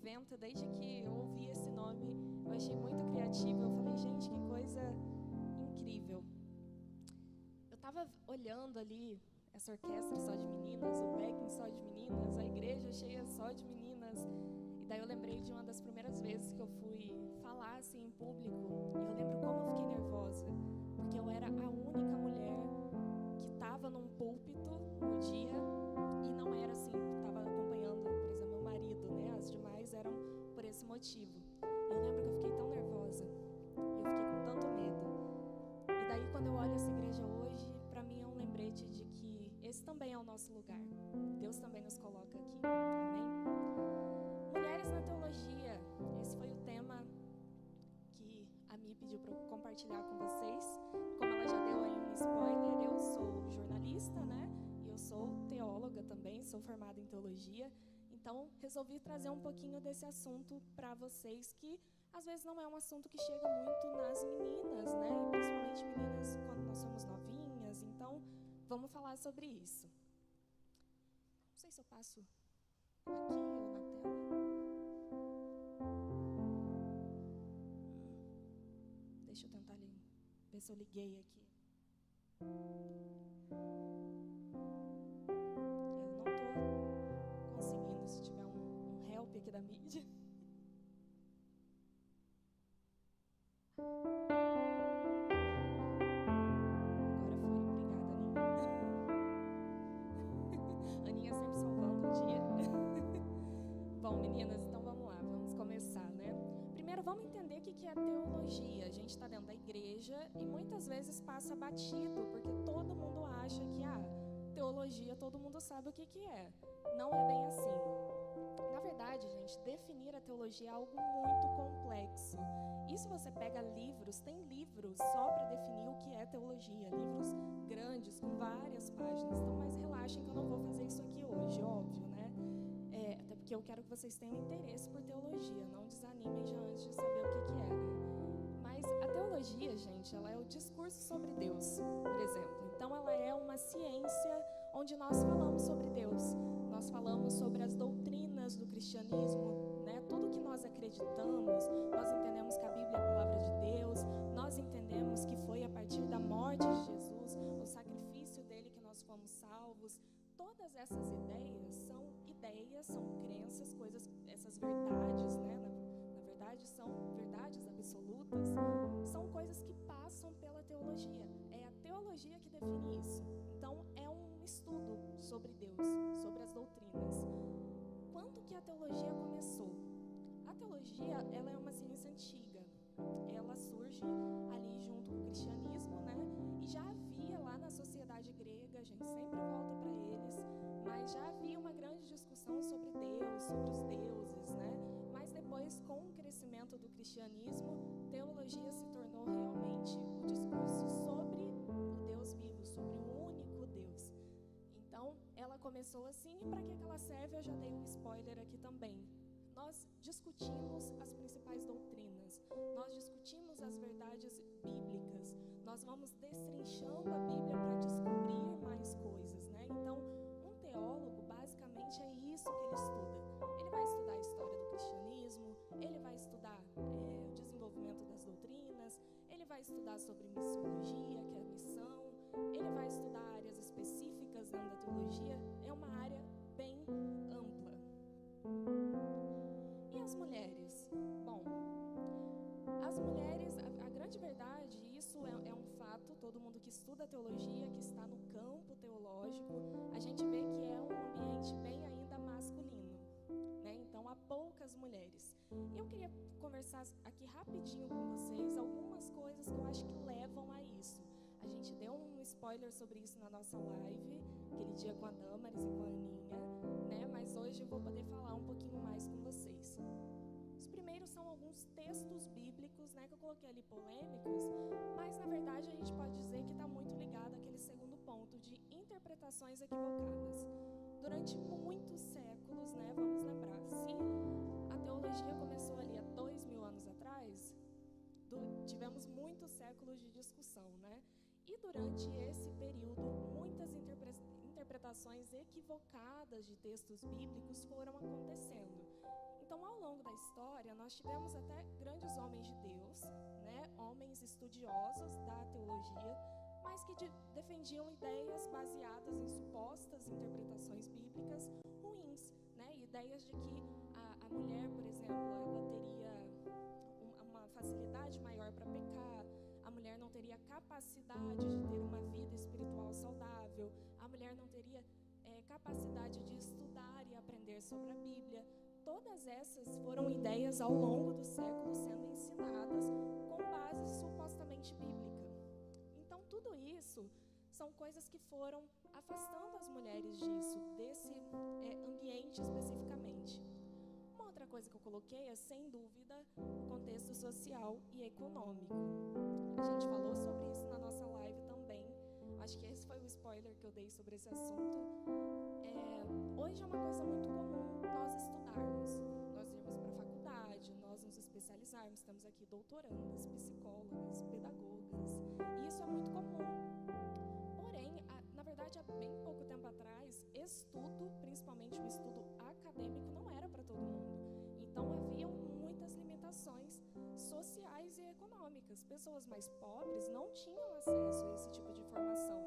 evento, desde que eu ouvi esse nome, eu achei muito criativo. Eu falei, gente, que coisa incrível. Eu estava olhando ali essa orquestra só de meninas, o backing só de meninas, a igreja cheia só de meninas. E daí eu lembrei de uma das primeiras vezes que eu fui falar assim em público. E eu lembro como eu fiquei nervosa, porque eu era a única mulher que estava num púlpito no dia e não era assim, estava acompanhando, por exemplo, meu marido, né? As demais eram por esse motivo. E eu lembro que eu fiquei tão nervosa, e eu fiquei com tanto medo. E daí quando eu olho essa igreja hoje, para mim é um lembrete de que esse também é o nosso lugar. Deus também nos coloca aqui. Amém? Mulheres na teologia. Esse foi o tema que a Mi pediu para eu compartilhar com vocês. Como ela já deu aí um spoiler, eu sou jornalista, né? E eu sou teóloga também, sou formada em teologia. Então, resolvi trazer um pouquinho desse assunto para vocês, que às vezes não é um assunto que chega muito nas meninas, né? E principalmente meninas quando nós somos novinhas. Então, vamos falar sobre isso. Não sei se eu passo aqui ou na tela. Deixa eu tentar ver se eu liguei aqui. Eu não estou conseguindo, se tiver um help aqui da mídia. Agora foi, obrigada, Aninha. Aninha sempre salvando o dia. Bom, meninas, então vamos lá, vamos começar, né? Primeiro, vamos entender o que é teologia. A gente está dentro da igreja e muitas vezes passa batido, porque todo mundo acha que, teologia, todo mundo sabe o que é. Não é bem assim. Na verdade, gente, definir a teologia é algo muito complexo. E se você pega livros, tem livros só para definir o que é teologia, livros grandes, com várias páginas. Então, mas relaxem que eu não vou fazer isso aqui hoje, óbvio, né? Até porque eu quero que vocês tenham interesse por teologia, não desanimem já antes de saber o que é, né? Mas a teologia, gente, ela é o discurso sobre Deus, por exemplo. Então, ela é uma ciência onde nós falamos sobre Deus, nós falamos sobre as doutrinas do cristianismo, né? Tudo que nós acreditamos, nós entendemos que a Bíblia é a palavra de Deus, nós entendemos que foi a partir da morte de Jesus, o sacrifício dele que nós fomos salvos. Todas essas ideias, são crenças, coisas, essas verdades, né? Na verdade, são verdades absolutas, são coisas que passam pela teologia. É a teologia que define isso. Então, é um estudo sobre Deus, sobre as doutrinas. Quando que a teologia começou? A teologia, ela é uma ciência antiga. Ela surge ali junto com o cristianismo, né? E já havia lá na sociedade grega, a gente sempre volta para eles, mas já havia uma grande discussão sobre Deus, sobre os deuses, né? Mas depois, com o crescimento do cristianismo, teologia se tornou realmente o discurso sobre o Deus vivo, sobre o único Deus. Então, ela começou assim, e para que ela serve, eu já dei um spoiler aqui também. Nós discutimos as principais doutrinas, nós discutimos as verdades bíblicas, nós vamos destrinchando a Bíblia para descobrir mais coisas, né? Então, um teólogo, basicamente, é isso que ele estuda. Ele vai estudar a história do cristianismo, ele vai estudar o desenvolvimento das doutrinas, ele vai estudar sobre missiologia, que é a missão, ele vai estudar áreas específicas dentro da teologia, é uma área bem ampla. E as mulheres? Bom, as mulheres, a grande verdade, isso é um fato, todo mundo que estuda teologia, que está no campo teológico, a gente vê que é um ambiente bem ainda masculino, né? Então, há poucas mulheres. Eu queria conversar aqui rapidinho com vocês algumas coisas que eu acho que levam a isso. A gente deu um spoiler sobre isso na nossa live, aquele dia com a Damaris e com a Aninha, né? Mas hoje eu vou poder falar um pouquinho mais com vocês. Os primeiros são alguns textos bíblicos, né, que eu coloquei ali polêmicos, mas na verdade a gente pode dizer que está muito ligado àquele segundo ponto de interpretações equivocadas. Durante muitos séculos, né, vamos lembrar, se a teologia começou ali há 2000 anos atrás, tivemos muitos séculos de discussão, né? E durante esse período, muitas interpretações equivocadas de textos bíblicos foram acontecendo. Então, Então, ao longo da história, nós tivemos até grandes homens de Deus, né? Homens estudiosos da teologia, mas que defendiam ideias baseadas em supostas interpretações bíblicas ruins, né? Ideias de que a mulher, por exemplo, ela teria uma facilidade maior para pecar, a mulher não teria capacidade de ter uma vida espiritual saudável, a mulher não teria capacidade de estudar e aprender sobre a Bíblia. Todas essas foram ideias ao longo do século sendo ensinadas com base supostamente bíblica. Então, tudo isso são coisas que foram afastando as mulheres disso, desse ambiente especificamente. Uma outra coisa que eu coloquei é, sem dúvida, o contexto social e econômico. A gente falou sobre isso na nossa live também. Acho que esse foi o spoiler que eu dei sobre esse assunto. Hoje é uma coisa muito comum nós estudarmos, nós irmos para a faculdade, nós nos especializarmos. Temos aqui doutorandas, psicólogas, pedagogas, e isso é muito comum. Porém, na verdade, há bem pouco tempo atrás, estudo, principalmente o estudo acadêmico, não era para todo mundo. Então, haviam muitas limitações sociais e econômicas. Pessoas mais pobres não tinham acesso a esse tipo de informação.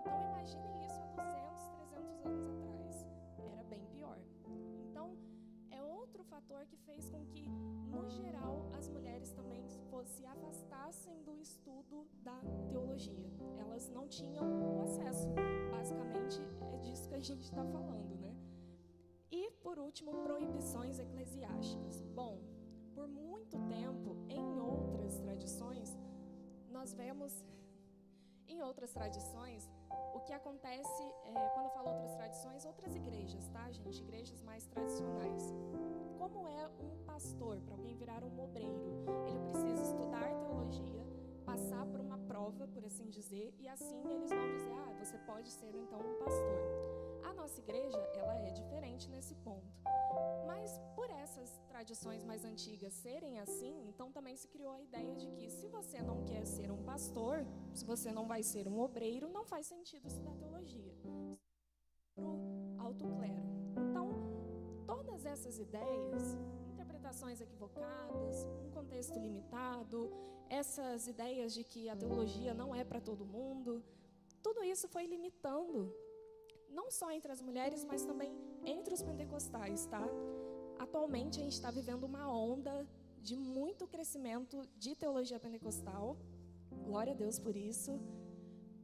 Então, imaginem isso há 200, 300 anos atrás. Era bem pior. Então, é outro fator que fez com que, no geral, as mulheres também se afastassem do estudo da teologia. Elas não tinham o acesso. Basicamente, é disso que a gente está falando, né? E, por último, proibições eclesiásticas. Bom, por muito tempo, em outras tradições, nós vemos, em outras tradições, o que acontece, quando eu falo outras tradições, outras igrejas, tá, gente? Igrejas mais tradicionais. Como é um pastor, para alguém virar um obreiro? Ele precisa estudar teologia, passar por uma prova, por assim dizer, e assim eles vão dizer, você pode ser, então, um pastor. A nossa igreja, ela é diferente nesse ponto. Mas por essas tradições mais antigas serem assim, então também se criou a ideia de que se você não quer ser um pastor, se você não vai ser um obreiro, não faz sentido estudar teologia. Para o alto clero. Então, todas essas ideias, interpretações equivocadas, um contexto limitado, essas ideias de que a teologia não é para todo mundo, tudo isso foi limitando, não só entre as mulheres, mas também entre os pentecostais, tá? Atualmente, a gente está vivendo uma onda de muito crescimento de teologia pentecostal. Glória a Deus por isso.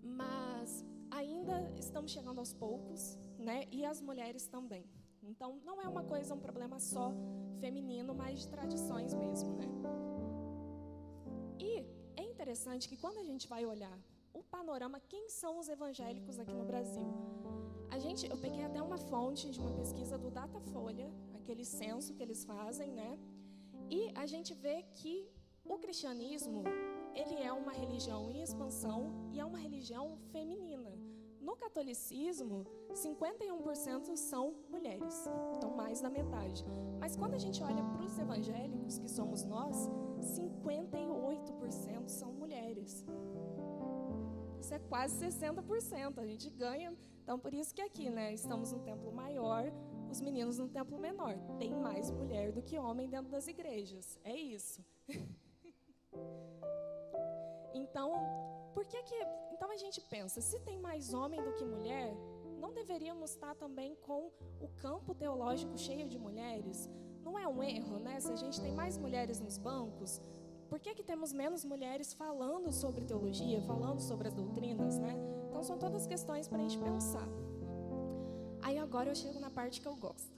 Mas ainda estamos chegando aos poucos, né? E as mulheres também. Então, não é uma coisa, um problema só feminino, mas de tradições mesmo, né? E é interessante que quando a gente vai olhar o panorama, quem são os evangélicos aqui no Brasil? Eu peguei até uma fonte de uma pesquisa do Datafolha, aquele censo que eles fazem, né? E a gente vê que o cristianismo, ele é uma religião em expansão e é uma religião feminina. No catolicismo, 51% são mulheres, então mais da metade. Mas quando a gente olha para os evangélicos, que somos nós, 58% são mulheres. Isso é quase 60%, a gente ganha. Então, por isso que aqui, né, estamos no templo maior, os meninos no templo menor. Tem mais mulher do que homem dentro das igrejas. É isso. Então, então a gente pensa, se tem mais homem do que mulher, não deveríamos estar também com o campo teológico cheio de mulheres? Não é um erro, né? Se a gente tem mais mulheres nos bancos, por que temos menos mulheres falando sobre teologia, falando sobre as doutrinas, né? Então, são todas questões para a gente pensar. Aí, agora eu chego na parte que eu gosto,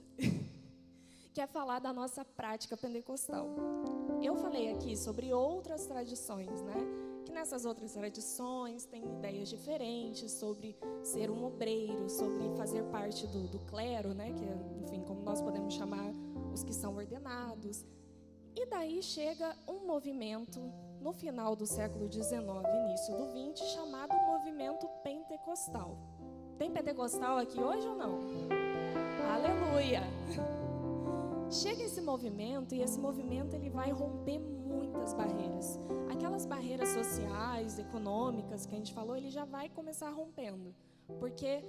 que é falar da nossa prática pentecostal. Eu falei aqui sobre outras tradições, né? Que nessas outras tradições tem ideias diferentes sobre ser um obreiro, sobre fazer parte do clero, né? Que é, enfim, como nós podemos chamar os que são ordenados. E daí chega um movimento no final do século XIX, início do XX, chamado movimento pentecostal. Tem pentecostal aqui hoje ou não? Aleluia! Chega esse movimento, e esse movimento ele vai romper muitas barreiras. Aquelas barreiras sociais, econômicas que a gente falou, ele já vai começar rompendo. Porque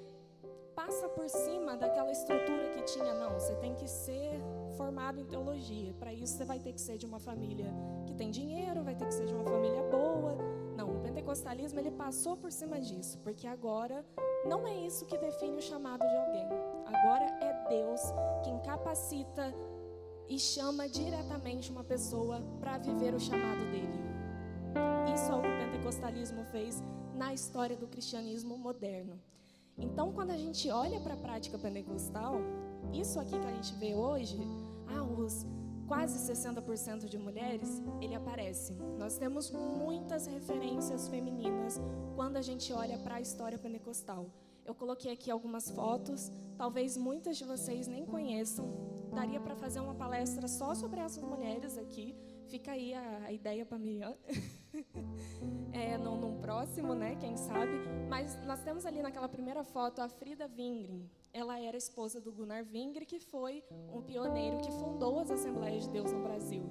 passa por cima daquela estrutura que tinha, não, você tem que ser formado em teologia. Para isso, você vai ter que ser de uma família que tem dinheiro, vai ter que ser de uma família boa. Não, o pentecostalismo, ele passou por cima disso, porque agora não é isso que define o chamado de alguém. Agora é Deus quem capacita e chama diretamente uma pessoa para viver o chamado dele. Isso é o que o pentecostalismo fez na história do cristianismo moderno. Então, quando a gente olha para a prática pentecostal, isso aqui que a gente vê hoje, os quase 60% de mulheres, ele aparece. Nós temos muitas referências femininas quando a gente olha para a história pentecostal. Eu coloquei aqui algumas fotos, talvez muitas de vocês nem conheçam. Daria para fazer uma palestra só sobre essas mulheres aqui. Fica aí a ideia para mim, num próximo, né, quem sabe. Mas nós temos ali naquela primeira foto a Frida Wingren. Ela era esposa do Gunnar Wingren, que foi um pioneiro que fundou as Assembleias de Deus no Brasil.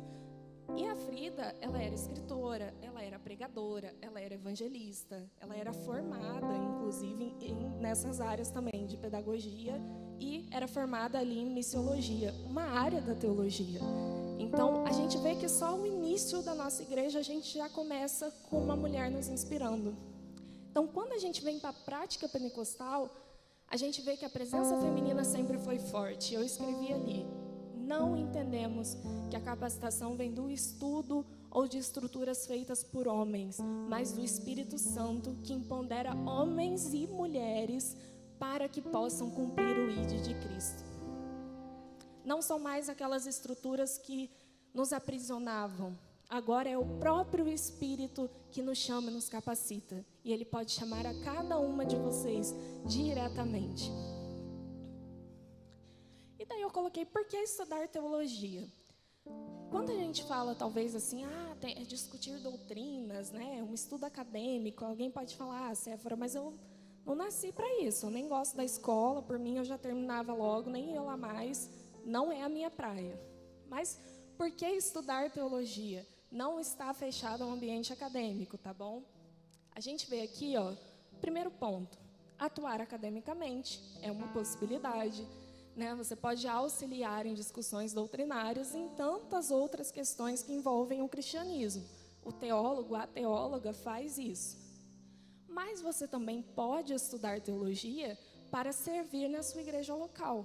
E a Frida, ela era escritora, ela era pregadora, ela era evangelista, ela era formada, inclusive, nessas áreas também, de pedagogia, e era formada ali em missiologia, uma área da teologia. Então, a gente vê que só o início da nossa igreja, a gente já começa com uma mulher nos inspirando. Então, quando a gente vem para a prática pentecostal, a gente vê que a presença feminina sempre foi forte. Eu escrevi ali: não entendemos que a capacitação vem do estudo ou de estruturas feitas por homens, mas do Espírito Santo, que empodera homens e mulheres para que possam cumprir o ID de Cristo. Não são mais aquelas estruturas que nos aprisionavam. Agora é o próprio Espírito que nos chama e nos capacita. E Ele pode chamar a cada uma de vocês diretamente. E daí eu coloquei, por que estudar teologia? Quando a gente fala, talvez assim, é discutir doutrinas, né? Um estudo acadêmico, alguém pode falar, Séfora, mas eu não nasci para isso, eu nem gosto da escola, por mim eu já terminava logo, nem ia lá mais, não é a minha praia. Mas por que estudar teologia? Não está fechado ao ambiente acadêmico, tá bom? A gente vê aqui, primeiro ponto, atuar academicamente é uma possibilidade, né? Você pode auxiliar em discussões doutrinárias e em tantas outras questões que envolvem o cristianismo. O teólogo, a teóloga faz isso. Mas você também pode estudar teologia para servir na sua igreja local,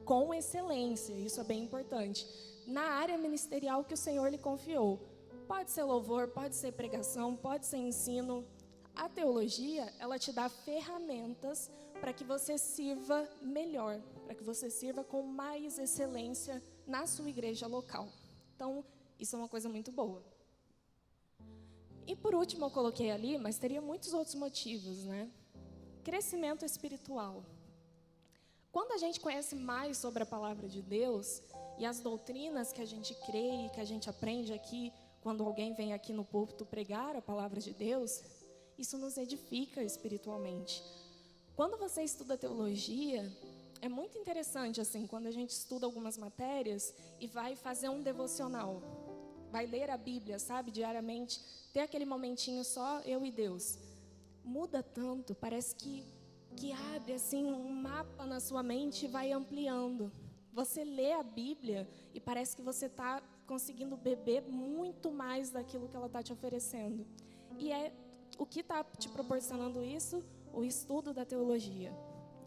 com excelência, isso é bem importante, na área ministerial que o Senhor lhe confiou. Pode ser louvor, pode ser pregação, pode ser ensino. A teologia, ela te dá ferramentas para que você sirva melhor, para que você sirva com mais excelência na sua igreja local. Então, isso é uma coisa muito boa. E por último, eu coloquei ali, mas teria muitos outros motivos, né? Crescimento espiritual. Quando a gente conhece mais sobre a palavra de Deus e as doutrinas que a gente crê e que a gente aprende aqui, quando alguém vem aqui no púlpito pregar a palavra de Deus, isso nos edifica espiritualmente. Quando você estuda teologia, é muito interessante, assim, quando a gente estuda algumas matérias e vai fazer um devocional, vai ler a Bíblia, sabe, diariamente, ter aquele momentinho só eu e Deus. Muda tanto, parece que abre assim um mapa na sua mente e vai ampliando. Você lê a Bíblia e parece que você está conseguindo beber muito mais daquilo que ela está te oferecendo. E é o que está te proporcionando isso? O estudo da teologia.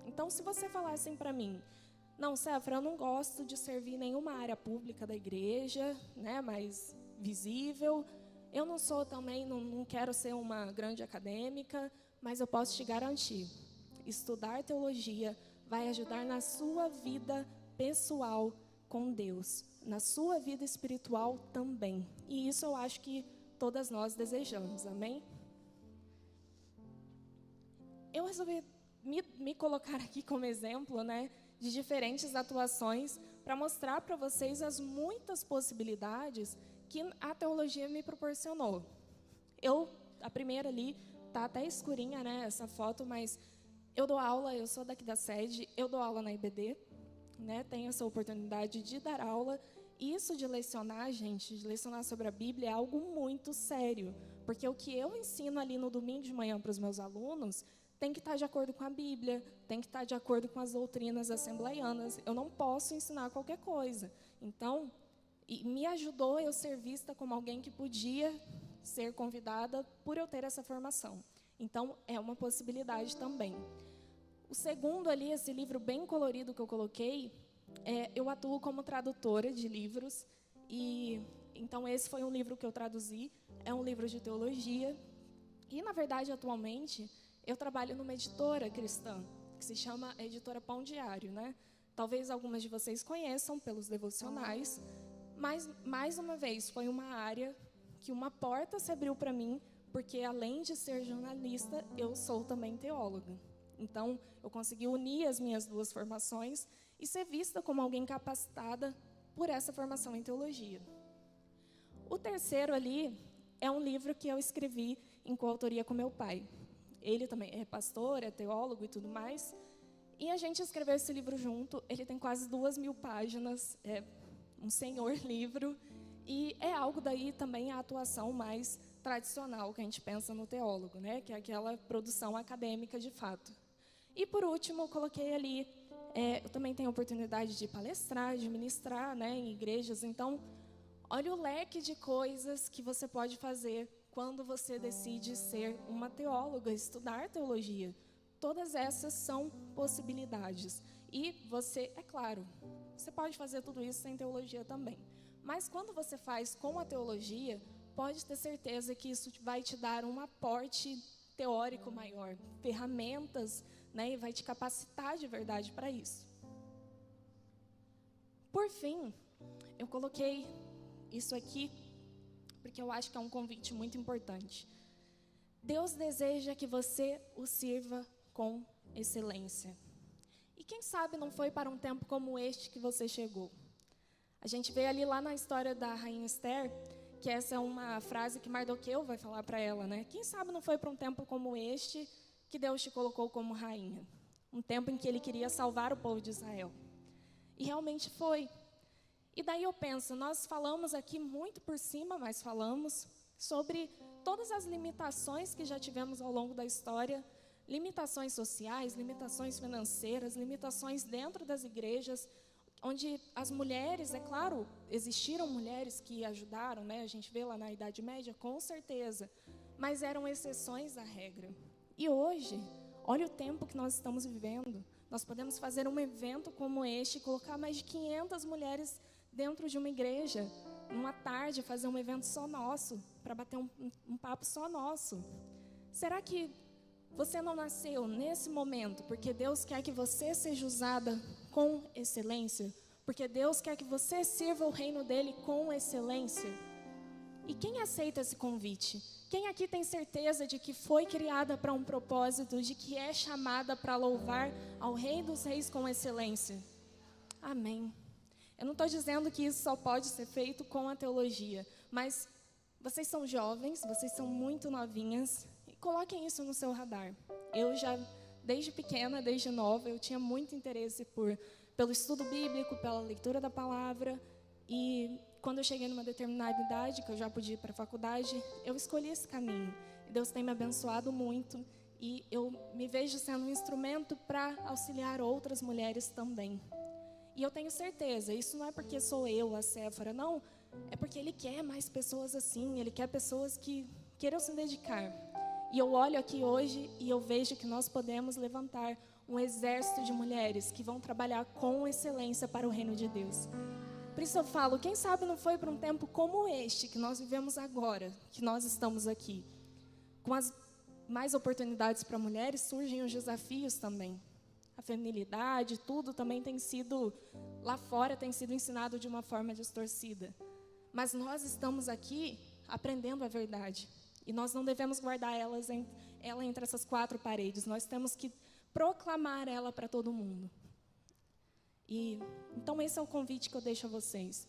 Então, se você falar assim para mim, não, Séfora, eu não gosto de servir em nenhuma área pública da igreja, né, mais visível. Eu não sou também, não quero ser uma grande acadêmica, mas eu posso te garantir, estudar teologia vai ajudar na sua vida pessoal com Deus, na sua vida espiritual também. E isso eu acho que todas nós desejamos, amém? Eu resolvi me colocar aqui como exemplo, né, de diferentes atuações para mostrar para vocês as muitas possibilidades que a teologia me proporcionou. A primeira ali, tá até escurinha, né, essa foto, mas eu dou aula, eu sou daqui da sede, eu dou aula na IBD, né, tenho essa oportunidade de dar aula. Isso de lecionar, gente, de lecionar sobre a Bíblia é algo muito sério, porque o que eu ensino ali no domingo de manhã para os meus alunos tem que estar de acordo com a Bíblia, tem que estar de acordo com as doutrinas assembleianas. Eu não posso ensinar qualquer coisa. Então, me ajudou eu ser vista como alguém que podia ser convidada por eu ter essa formação. Então, é uma possibilidade também. O segundo ali, esse livro bem colorido que eu coloquei, eu atuo como tradutora de livros. E então, esse foi um livro que eu traduzi, é um livro de teologia. E, na verdade, atualmente, eu trabalho numa editora cristã, que se chama Editora Pão Diário, né? Talvez algumas de vocês conheçam pelos devocionais, mas, mais uma vez, foi uma área que uma porta se abriu para mim, porque, além de ser jornalista, eu sou também teóloga. Então, eu consegui unir as minhas duas formações e ser vista como alguém capacitada por essa formação em teologia. O terceiro ali é um livro que eu escrevi em coautoria com meu pai. Ele também é pastor, é teólogo e tudo mais. E a gente escreveu esse livro junto. Ele tem quase 2.000 páginas, é um senhor livro. E é algo daí também a atuação mais tradicional que a gente pensa no teólogo, né? Que é aquela produção acadêmica de fato. E, por último, eu coloquei ali, eu também tenho a oportunidade de palestrar, de ministrar, né, em igrejas. Então, olha o leque de coisas que você pode fazer quando você decide ser uma teóloga, estudar teologia. Todas essas são possibilidades. E você, é claro, você pode fazer tudo isso sem teologia também. Mas quando você faz com a teologia, pode ter certeza que isso vai te dar um aporte teórico maior, ferramentas, né, e vai te capacitar de verdade para isso. Por fim, eu coloquei isso aqui porque eu acho que é um convite muito importante. Deus deseja que você o sirva com excelência. E quem sabe não foi para um tempo como este que você chegou. A gente vê ali lá na história da rainha Esther, que essa é uma frase que Mardoqueu vai falar para ela, né? Quem sabe não foi para um tempo como este que Deus te colocou como rainha. Um tempo em que Ele queria salvar o povo de Israel. E realmente foi. E daí eu penso, nós falamos aqui muito por cima, mas falamos sobre todas as limitações que já tivemos ao longo da história, limitações sociais, limitações financeiras, limitações dentro das igrejas, onde as mulheres, é claro, existiram mulheres que ajudaram, né? A gente vê lá na Idade Média, com certeza, mas eram exceções à regra. E hoje, olha o tempo que nós estamos vivendo. Nós podemos fazer um evento como este, colocar mais de 500 mulheres dentro de uma igreja, numa tarde, fazer um evento só nosso, para bater um papo só nosso. Será que você não nasceu nesse momento porque Deus quer que você seja usada com excelência? Porque Deus quer que você sirva o reino dele com excelência? E quem aceita esse convite? Quem aqui tem certeza de que foi criada para um propósito, de que é chamada para louvar ao Rei dos Reis com excelência? Amém. Eu não estou dizendo que isso só pode ser feito com a teologia, mas vocês são jovens, vocês são muito novinhas, e coloquem isso no seu radar. Eu já, desde pequena, desde nova, eu tinha muito interesse pelo estudo bíblico, pela leitura da palavra, e quando eu cheguei numa determinada idade, que eu já podia ir para a faculdade, eu escolhi esse caminho. Deus tem me abençoado muito, e eu me vejo sendo um instrumento para auxiliar outras mulheres também. E eu tenho certeza, isso não é porque sou eu, a Séfora, não. É porque Ele quer mais pessoas assim, Ele quer pessoas que queiram se dedicar. E eu olho aqui hoje e eu vejo que nós podemos levantar um exército de mulheres que vão trabalhar com excelência para o reino de Deus. Por isso eu falo, quem sabe não foi para um tempo como este que nós vivemos agora, que nós estamos aqui. Com as mais oportunidades para mulheres, surgem os desafios também. A feminilidade, tudo também tem sido, lá fora tem sido ensinado de uma forma distorcida. Mas nós estamos aqui aprendendo a verdade. E nós não devemos guardar ela entre essas 4 paredes. Nós temos que proclamar ela para todo mundo. Então esse é o convite que eu deixo a vocês.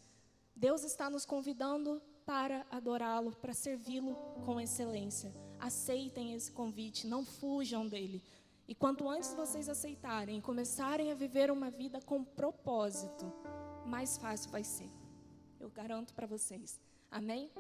Deus está nos convidando para adorá-lo, para servi-lo com excelência. Aceitem esse convite, não fujam dele. E quanto antes vocês aceitarem e começarem a viver uma vida com propósito, mais fácil vai ser. Eu garanto para vocês. Amém?